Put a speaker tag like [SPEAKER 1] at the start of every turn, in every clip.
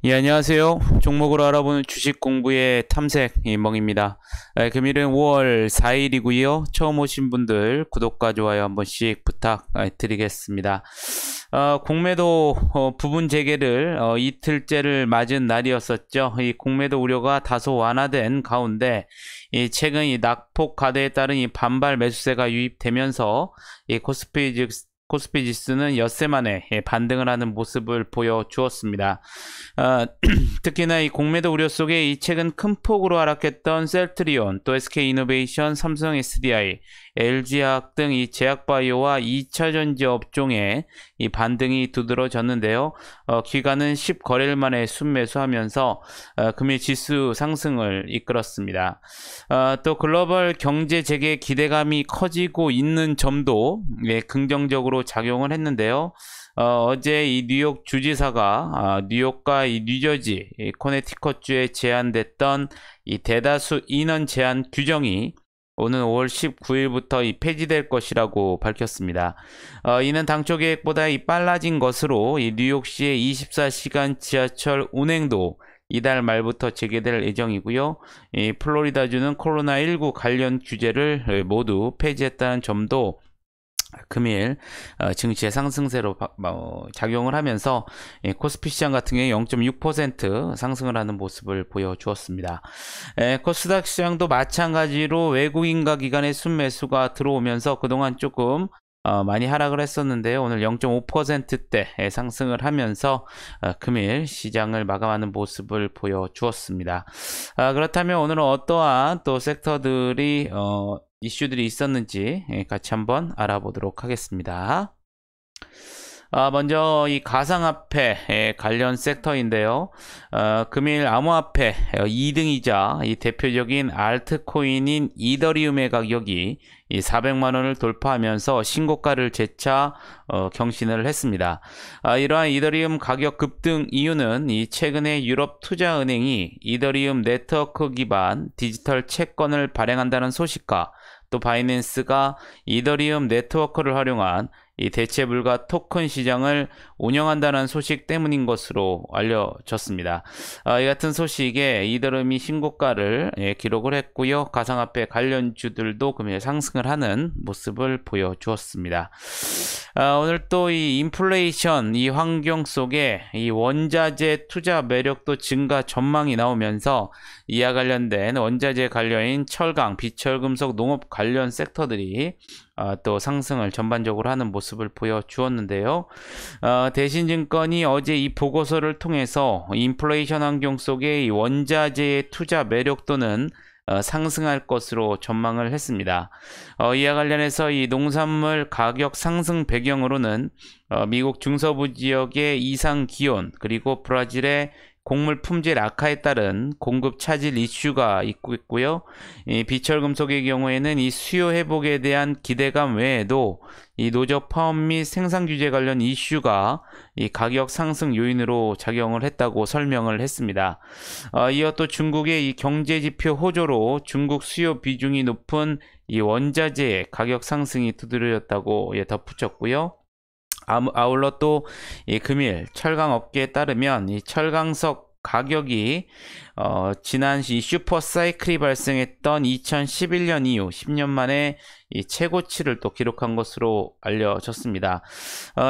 [SPEAKER 1] 예, 안녕하세요. 종목으로 알아보는 주식 공부의 탐색 이멍입니다. 금일은 5월 4일이고요. 처음 오신 분들 구독과 좋아요 한 번씩 부탁드리겠습니다. 공매도 부분 재개를 이틀째를 맞은 날이었었죠. 이 공매도 우려가 다소 완화된 가운데 최근 이 낙폭 과대에 따른 이 반발 매수세가 유입되면서 이 코스피 지수는 엿새 만에 반등을 하는 모습을 보여주었습니다. 특히나 이 공매도 우려 속에 이 최근 큰 폭으로 하락했던 셀트리온, 또 SK이노베이션, 삼성 SDI, LG화학 등 이 제약바이오와 2차전지 업종에 이 반등이 두드러졌는데요. 기관은 10거래일 만에 순매수하면서 금일 지수 상승을 이끌었습니다. 또 글로벌 경제 재개 기대감이 커지고 있는 점도 긍정적으로 작용을 했는데요. 어제 이 뉴욕 주지사가 뉴욕과 이 뉴저지, 코네티컷주에 제한됐던 이 대다수 인원 제한 규정이 오는 5월 19일부터 폐지될 것이라고 밝혔습니다. 이는 당초 계획보다 빨라진 것으로 이 뉴욕시의 24시간 지하철 운행도 이달 말부터 재개될 예정이고요. 이 플로리다주는 코로나19 관련 규제를 모두 폐지했다는 점도 금일 증시의 상승세로 작용을 하면서 코스피 시장 같은 경우에 0.6% 상승을 하는 모습을 보여주었습니다. 코스닥 시장도 마찬가지로 외국인과 기관의 순매수가 들어오면서 그동안 조금 많이 하락을 했었는데요. 오늘 0.5%대 상승을 하면서 금일 시장을 마감하는 모습을 보여주었습니다. 그렇다면 오늘은 어떠한 또 섹터들이 이슈들이 있었는지 같이 한번 알아보도록 하겠습니다. 먼저 이 가상화폐 관련 섹터인데요. 금일 암호화폐 2등이자 이 대표적인 알트코인인 이더리움의 가격이 이 400만원을 돌파하면서 신고가를 재차 경신을 했습니다. 이러한 이더리움 가격 급등 이유는 이 최근에 유럽 투자은행이 이더리움 네트워크 기반 디지털 채권을 발행한다는 소식과 또 바이낸스가 이더리움 네트워크를 활용한 이 대체불가 토큰 시장을 운영한다는 소식 때문인 것으로 알려졌습니다. 이 같은 소식에 이더리움이 신고가를 기록을 했고요. 가상화폐 관련주들도 금일 상승을 하는 모습을 보여주었습니다. 오늘 또 이 인플레이션 이 환경 속에 이 원자재 투자 매력도 증가 전망이 나오면서 이와 관련된 원자재 관련인 철강, 비철금속, 농업 관련 섹터들이 또 상승을 전반적으로 하는 모습을 보여주었는데요. 대신증권이 어제 이 보고서를 통해서 인플레이션 환경 속의 이 원자재의 투자 매력도는 상승할 것으로 전망을 했습니다. 이와 관련해서 이 농산물 가격 상승 배경으로는 미국 중서부 지역의 이상 기온 그리고 브라질의 곡물 품질 악화에 따른 공급 차질 이슈가 있고요. 이 비철금속의 경우에는 이 수요 회복에 대한 기대감 외에도 이 노적 파업 및 생산 규제 관련 이슈가 이 가격 상승 요인으로 작용을 했다고 설명을 했습니다. 이어 또 중국의 이 경제 지표 호조로 중국 수요 비중이 높은 이 원자재의 가격 상승이 두드러졌다고 덧붙였고요. 아울러 또 이 금일 철강 업계에 따르면 이 철강석 가격이 지난 슈퍼 사이클이 발생했던 2011년 이후 10년 만에 이 최고치를 또 기록한 것으로 알려졌습니다.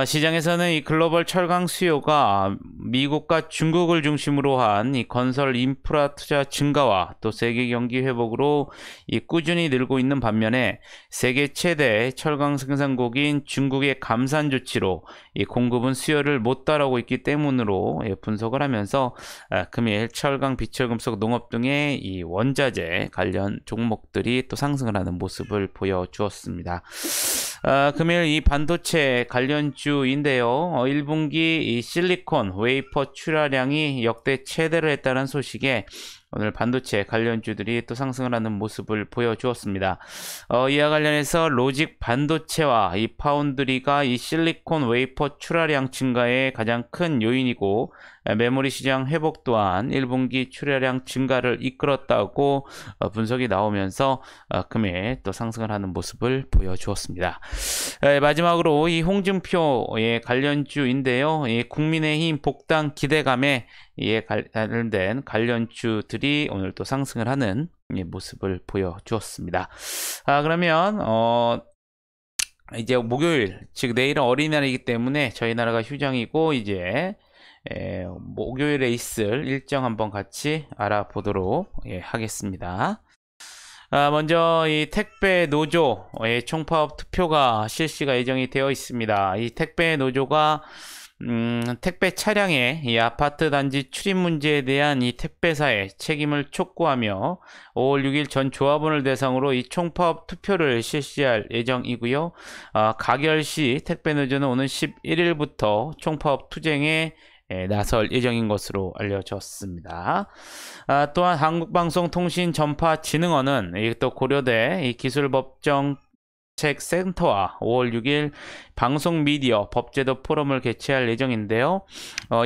[SPEAKER 1] 시장에서는 이 글로벌 철강 수요가 미국과 중국을 중심으로 한 이 건설 인프라 투자 증가와 또 세계 경기 회복으로 이 꾸준히 늘고 있는 반면에 세계 최대 철강 생산국인 중국의 감산 조치로 이 공급은 수요를 못 따라오고 있기 때문으로 분석을 하면서 금일 철강, 비철금속, 농업 등의 이 원자재 관련 종목들이 또 상승을 하는 모습을 보여주었습니다. 금일 이 반도체 관련주인데요. 1분기 이 실리콘 웨이퍼 출하량이 역대 최대를 했다는 소식에 오늘 반도체 관련주들이 또 상승을 하는 모습을 보여주었습니다. 이와 관련해서 로직 반도체와 이 파운드리가 이 실리콘 웨이퍼 출하량 증가의 가장 큰 요인이고 메모리 시장 회복 또한 1분기 출하량 증가를 이끌었다고 분석이 나오면서 금일 또 상승을 하는 모습을 보여주었습니다. 마지막으로 이 홍준표의 관련주인데요. 이 국민의힘 복당 기대감에 이에 관련된 관련주들이 오늘 또 상승을 하는 모습을 보여주었습니다. 그러면 이제 목요일, 즉 내일은 어린이날이기 때문에 저희 나라가 휴장이고 이제 목요일에 있을 일정 한번 같이 알아보도록 하겠습니다. 먼저 이 택배 노조의 총파업 투표가 실시가 예정이 되어 있습니다. 이 택배 노조가 택배 차량의 이 아파트 단지 출입 문제에 대한 이 택배사의 책임을 촉구하며 5월 6일 전 조합원을 대상으로 이 총파업 투표를 실시할 예정이고요. 가결 시 택배 노조는 오는 11일부터 총파업 투쟁에 나설 예정인 것으로 알려졌습니다. 또한 한국방송통신전파진흥원은 또 고려대 이 기술법정책센터와 5월 6일 방송미디어 법제도 포럼을 개최할 예정인데요.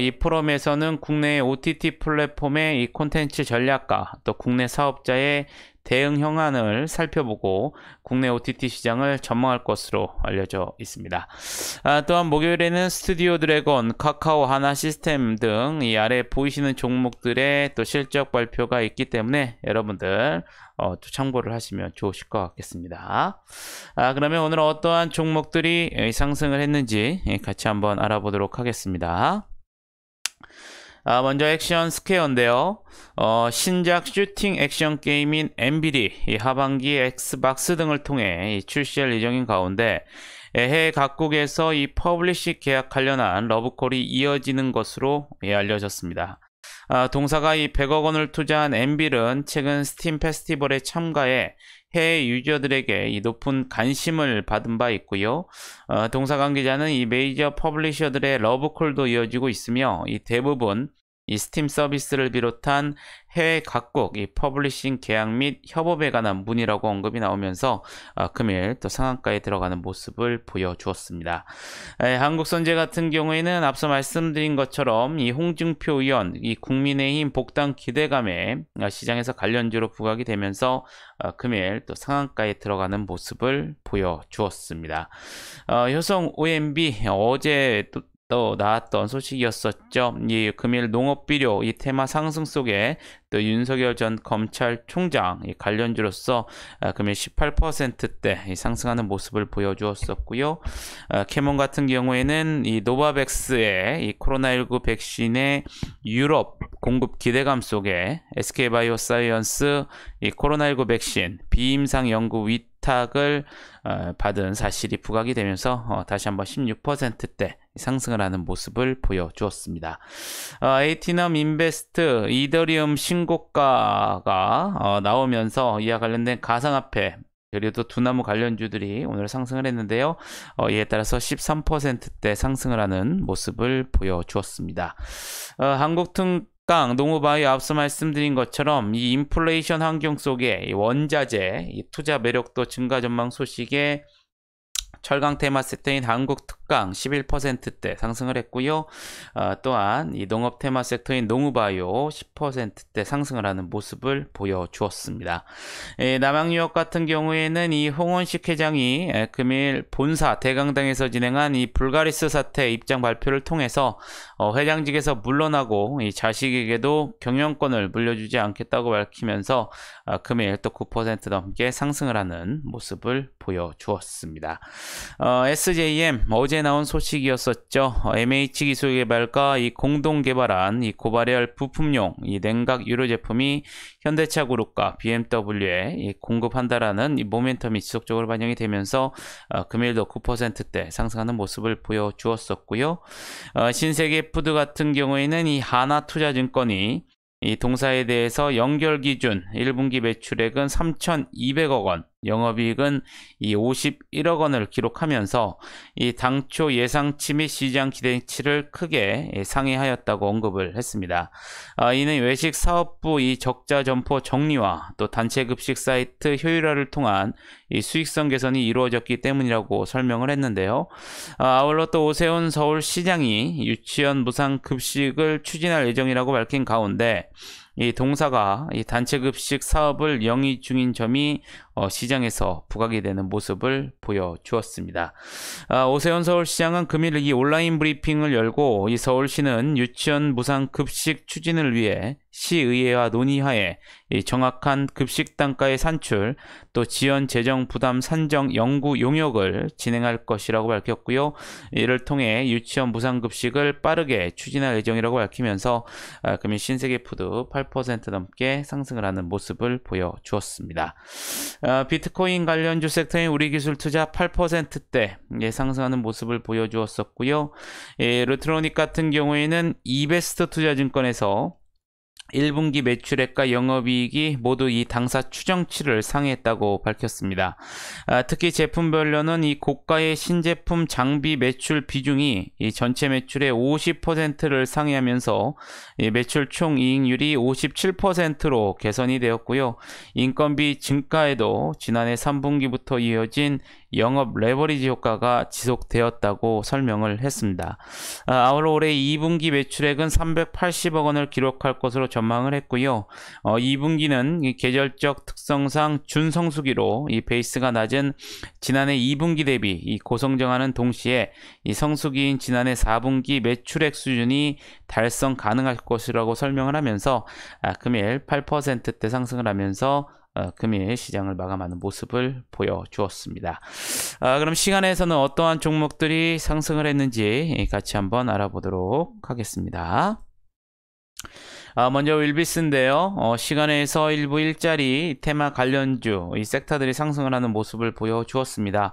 [SPEAKER 1] 이 포럼에서는 국내 OTT 플랫폼의 이 콘텐츠 전략과 또 국내 사업자의 대응 형안을 살펴보고 국내 OTT 시장을 전망할 것으로 알려져 있습니다. 또한 목요일에는 스튜디오 드래곤, 카카오 하나 시스템 등 이 아래 보이시는 종목들의 또 실적 발표가 있기 때문에 여러분들 또 참고를 하시면 좋으실 것 같겠습니다. 그러면 오늘 어떠한 종목들이 상승을 했는지 같이 한번 알아보도록 하겠습니다. 먼저 액션 스퀘어인데요. 신작 슈팅 액션 게임인 엔비디, 하반기 엑스박스 등을 통해 출시할 예정인 가운데 해외 각국에서 이 퍼블리시 계약 관련한 러브콜이 이어지는 것으로 알려졌습니다. 동사가 이 100억 원을 투자한 엔빌은 최근 스팀 페스티벌에 참가해 해외 유저들에게 이 높은 관심을 받은 바 있고요. 동사 관계자는 이 메이저 퍼블리셔들의 러브콜도 이어지고 있으며 이 대부분 이 스팀 서비스를 비롯한 해외 각국 이 퍼블리싱 계약 및 협업에 관한 문의라고 언급이 나오면서 금일 또 상한가에 들어가는 모습을 보여주었습니다. 한국선제 같은 경우에는 앞서 말씀드린 것처럼 이 홍준표 의원, 이 국민의힘 복당 기대감에 시장에서 관련주로 부각이 되면서 금일 또 상한가에 들어가는 모습을 보여주었습니다. 효성 OMB 어제 또 나왔던 소식이었었죠. 이 금일 농업비료 이 테마 상승 속에 또 윤석열 전 검찰총장 이 관련주로서 금일 18%대 상승하는 모습을 보여주었었고요. 캐몬 같은 경우에는 이 노바백스의 이 코로나19 백신의 유럽 공급 기대감 속에 SK바이오사이언스 이 코로나19 백신 비임상 연구 위탁을 받은 사실이 부각이 되면서 다시 한번 16%대 상승을 하는 모습을 보여주었습니다. 에이티넘 인베스트 이더리움 신고가가 나오면서 이와 관련된 가상화폐 그리고 두나무 관련주들이 오늘 상승을 했는데요. 이에 따라서 13%대 상승을 하는 모습을 보여주었습니다. 한국특강 농우바이오 앞서 말씀드린 것처럼 이 인플레이션 환경 속에 이 원자재 이 투자 매력도 증가 전망 소식에 철강 테마 섹터인 한국특강 11%대 상승을 했고요. 또한 이 농업 테마 섹터인 농우바이오 10%대 상승을 하는 모습을 보여주었습니다. 남양유업 같은 경우에는 이 홍원식 회장이 금일 본사 대강당에서 진행한 이 불가리스 사태 입장 발표를 통해서 회장직에서 물러나고 이 자식에게도 경영권을 물려주지 않겠다고 밝히면서 금일 또 9% 넘게 상승을 하는 모습을 보여주었습니다. SJM 어제 나온 소식이었었죠. MH기술개발과 이 공동 개발한 이 고발열 부품용 이 냉각 유료 제품이 현대차 그룹과 BMW에 이 공급한다라는 이 모멘텀이 지속적으로 반영이 되면서 금일도 9%대 상승하는 모습을 보여주었었고요. 신세계푸드 같은 경우에는 이 하나투자증권이 이 동사에 대해서 연결 기준 1분기 매출액은 3,200억 원, 영업이익은 이 51억 원을 기록하면서 이 당초 예상치 및 시장 기대치를 크게 상회하였다고 언급을 했습니다. 이는 외식 사업부 이 적자 점포 정리와 또 단체 급식 사이트 효율화를 통한 이 수익성 개선이 이루어졌기 때문이라고 설명을 했는데요. 아울러 또 오세훈 서울시장이 유치원 무상 급식을 추진할 예정이라고 밝힌 가운데 이 동사가 이 단체급식 사업을 영위 중인 점이 시장에서 부각이 되는 모습을 보여주었습니다. 오세훈 서울시장은 금일 이 온라인 브리핑을 열고 이 서울시는 유치원 무상 급식 추진을 위해 시의회와 논의하에 이 정확한 급식 단가의 산출, 또 지원 재정 부담 산정 연구 용역을 진행할 것이라고 밝혔고요. 이를 통해 유치원 무상 급식을 빠르게 추진할 예정이라고 밝히면서 금일 신세계푸드 8% 넘게 상승을 하는 모습을 보여주었습니다. 비트코인 관련주 섹터인 우리기술투자 8%대 상승하는 모습을 보여주었었고요. 르트로닉 같은 경우에는 이베스트 투자증권에서 1분기 매출액과 영업이익이 모두 이 당사 추정치를 상회했다고 밝혔습니다. 특히 제품별로는 이 고가의 신제품 장비 매출 비중이 이 전체 매출의 50%를 상회하면서 이 매출 총이익률이 57%로 개선이 되었고요. 인건비 증가에도 지난해 3분기부터 이어진 영업 레버리지 효과가 지속되었다고 설명을 했습니다. 아울러 올해 2분기 매출액은 380억 원을 기록할 것으로 전망을 했고요. 2분기는 이 계절적 특성상 준성수기로 이 베이스가 낮은 지난해 2분기 대비 이 고성장하는 동시에 이 성수기인 지난해 4분기 매출액 수준이 달성 가능할 것이라고 설명을 하면서 금일 8%대 상승을 하면서 금일 시장을 마감하는 모습을 보여주었습니다. 그럼 시간에서는 어떠한 종목들이 상승을 했는지 같이 한번 알아보도록 하겠습니다. 먼저 윌비스인데요. 시간에서 일부 일자리 테마 관련주 이 섹터들이 상승을 하는 모습을 보여주었습니다.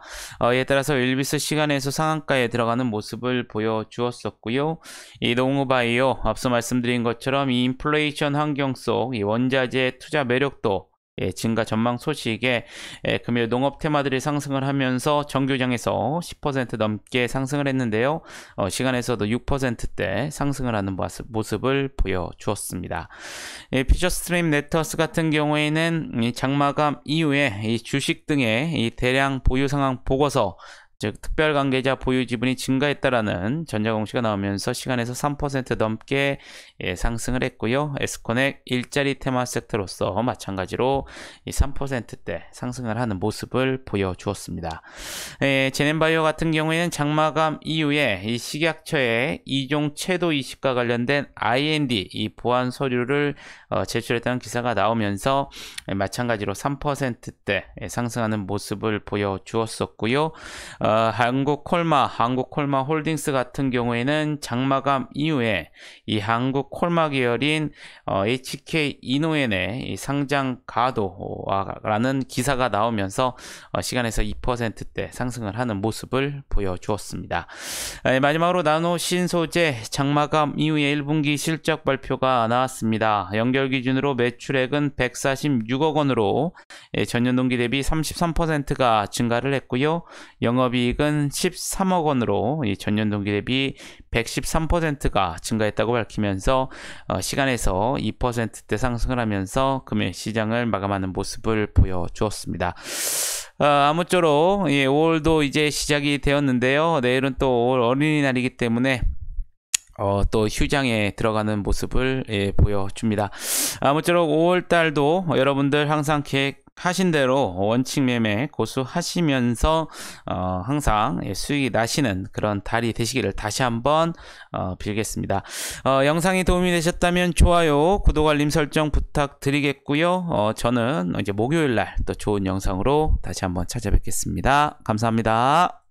[SPEAKER 1] 이에 따라서 윌비스 시간에서 상한가에 들어가는 모습을 보여주었었고요. 이 농우바이오 앞서 말씀드린 것처럼 이 인플레이션 환경 속 이 원자재 투자 매력도 증가 전망 소식에 금일 농업 테마들이 상승을 하면서 정규장에서 10% 넘게 상승을 했는데요. 시간에서도 6%대 상승을 하는 모습을 보여주었습니다. 피처스트림 네트워스 같은 경우에는 이 장마감 이후에 이 주식 등의 이 대량 보유 상황 보고서, 즉 특별관계자 보유 지분이 증가했다라는 전자공시가 나오면서 시간에서 3% 넘게 상승을 했고요. 에스코넥 일자리 테마 섹터로서 마찬가지로 3%대 상승을 하는 모습을 보여주었습니다. 제넨바이오 같은 경우에는 장마감 이후에 이 식약처의 이종 채도 이식과 관련된 IND 이 보안 서류를 제출했다는 기사가 나오면서 마찬가지로 3%대 상승하는 모습을 보여주었었고요. 한국콜마 홀딩스 같은 경우에는 장마감 이후에 이 한국콜마 계열인 HK 이노엔의 이 상장 가도라는 기사가 나오면서 시간에서 2%대 상승을 하는 모습을 보여주었습니다. 마지막으로 나노신소재 장마감 이후에 1분기 실적 발표가 나왔습니다. 연결 기준으로 매출액은 146억 원으로 전년 동기 대비 33%가 증가를 했고요. 영업이익은 13억 원으로 전년 동기 대비 113%가 증가했다고 밝히면서 시간에서 2%대 상승을 하면서 금일 시장을 마감하는 모습을 보여주었습니다. 아무쪼록 5월도 이제 시작이 되었는데요. 내일은 또 5월 어린이날이기 때문에 또 휴장에 들어가는 모습을 보여줍니다. 아무쪼록 5월달도 여러분들 항상 계획하신 대로 원칙 매매 고수하시면서 항상 수익이 나시는 그런 달이 되시기를 다시 한번 빌겠습니다. 영상이 도움이 되셨다면 좋아요, 구독, 알림 설정 부탁드리겠고요. 저는 이제 목요일날 또 좋은 영상으로 다시 한번 찾아뵙겠습니다. 감사합니다.